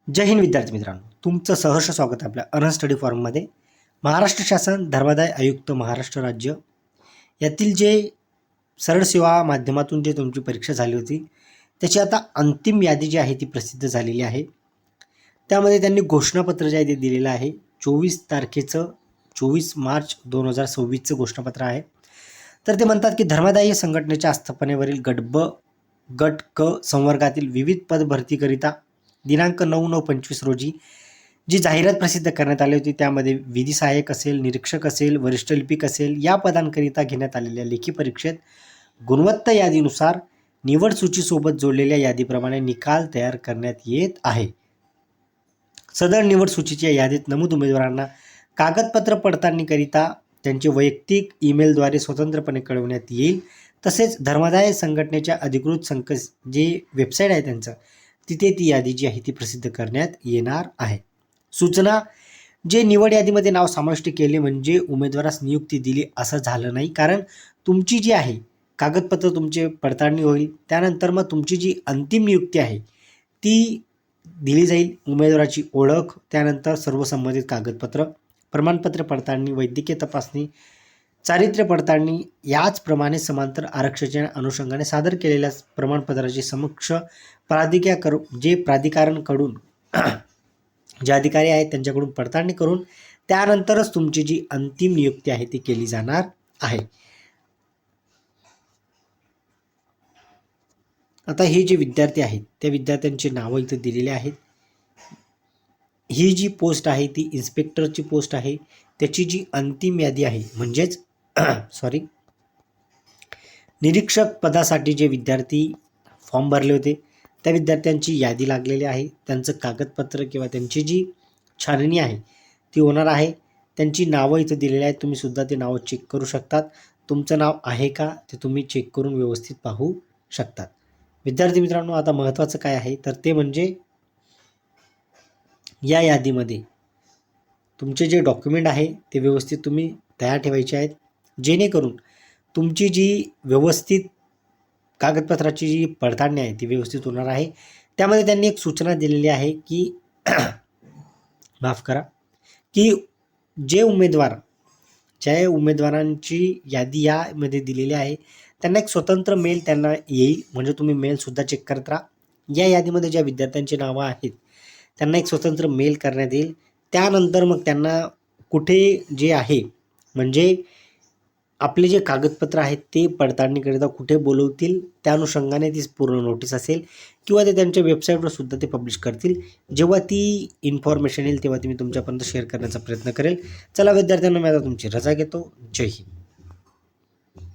जय हिंद विद्यार्थी मित्रांनो, तुमचं सहर्ष स्वागत आहे आपल्या अर्न स्टडी फॉर्ममध्ये. महाराष्ट्र शासन धर्मादाय आयुक्त महाराष्ट्र राज्य यातील जे सरळ सेवा माध्यमातून जे तुमची परीक्षा झाली होती त्याची आता अंतिम यादी जी आहे ती प्रसिद्ध झालेली आहे. त्यामध्ये त्यांनी घोषणापत्र जे आहे ते दिलेलं आहे. 24 तारखेचं 24 मार्च 2026चं घोषणापत्र आहे. तर ते म्हणतात की धर्मादाय संघटनेच्या आस्थापनेवरील गट क संवर्गातील विविध पद भरतीकरिता दिनांक 9/9/25 रोजी जी जाहिरात प्रसिद्ध करण्यात आली होती त्यामध्ये विधी सहाय्यक असेल, निरीक्षक असेल, वरिष्ठ लिपिक असेल या पदांकरिता घेण्यात आलेल्या लेखी परीक्षेत गुणवत्ता यादीनुसार निवड सूचीसोबत जोडलेल्या यादीप्रमाणे निकाल तयार करण्यात येत आहे. सदर निवड सूचीच्या यादीत नमूद उमेदवारांना कागदपत्र पडताळणीकरिता त्यांचे वैयक्तिक ईमेलद्वारे स्वतंत्रपणे कळवण्यात येईल. तसेच धर्मादाय संघटनेच्या अधिकृत जे वेबसाईट आहे त्यांचं तिथे ती यादी जी आहे ती प्रसिद्ध करण्यात येणार आहे. सूचना, जे निवड यादीमध्ये नाव समाविष्ट केले म्हणजे उमेदवारास नियुक्ती दिली असं झालं नाही, कारण तुमची जी आहे कागदपत्र तुमचे पडताळणी होईल. त्यानंतर मग तुमची जी अंतिम नियुक्ती आहे ती दिली जाईल. उमेदवाराची ओळख, त्यानंतर सर्व संबंधित कागदपत्र, प्रमाणपत्र पडताळणी, वैद्यकीय तपासणी, चारित्र्य पडताळणी याचप्रमाणे समांतर आरक्षणाच्या अनुषंगाने सादर केलेल्या प्रमाणपत्राची समक्ष प्राधिकाऱ्यांकडून जे अधिकारी आहेत त्यांच्याकडून पडताळणी करून त्यानंतरच तुमची जी अंतिम नियुक्ती आहे ती केली जाणार आहे. आता हे जे विद्यार्थी आहेत त्या विद्यार्थ्यांची नावं इथे दिलेली आहेत. ही जी पोस्ट आहे ती इन्स्पेक्टरची पोस्ट आहे. त्याची जी अंतिम यादी आहे म्हणजेच निरीक्षक पदासाठी जे विद्यार्थी फॉर्म भरले होते त्या विद्यार्थ्यांची यादी लागलेली आहे. त्यांचं कागदपत्र किंवा त्यांची जी छाननी आहे ती होणार आहे. त्यांची नावं इथं दिलेली आहेत. तुम्ही सुद्धा ते नावं चेक करू शकतात. तुमचं नाव आहे का ते तुम्ही चेक करून व्यवस्थित पाहू शकतात. विद्यार्थी मित्रांनो, आता महत्त्वाचं काय आहे तर ते म्हणजे या यादीमध्ये तुमचे जे डॉक्युमेंट आहे ते व्यवस्थित तुम्ही तयार ठेवायचे आहेत, जेणेकरून तुमची जी व्यवस्थित कागदपत्राची जी पडताळणी आहे ती व्यवस्थित होणार आहे. त्यामध्ये त्यांनी एक सूचना दिलेली आहे की की ज्या उमेदवारांची यादी यामध्ये दिलेली आहे त्यांना एक स्वतंत्र मेल त्यांना येईल. म्हणजे तुम्ही मेलसुद्धा चेक करत राहा. या यादीमध्ये ज्या विद्यार्थ्यांची नावं आहेत त्यांना एक स्वतंत्र मेल करण्यात येईल. त्यानंतर मग त्यांना कुठे जे आहे म्हणजे आपले जे कागदपत्र आहेत ते पडताळणीकरिता कुठे बोलवतील त्या अनुषंगाने ती पूर्ण नोटीस असेल किंवा ते त्यांच्या वेबसाईटवर सुद्धा ते पब्लिश करतील. जेव्हा ती इन्फॉर्मेशन येईल तेव्हा ती मी तुमच्यापर्यंत शेअर करण्याचा प्रयत्न करेल. चला विद्यार्थ्यांना, मी आता तुमची रजा घेतो. जय हिंद.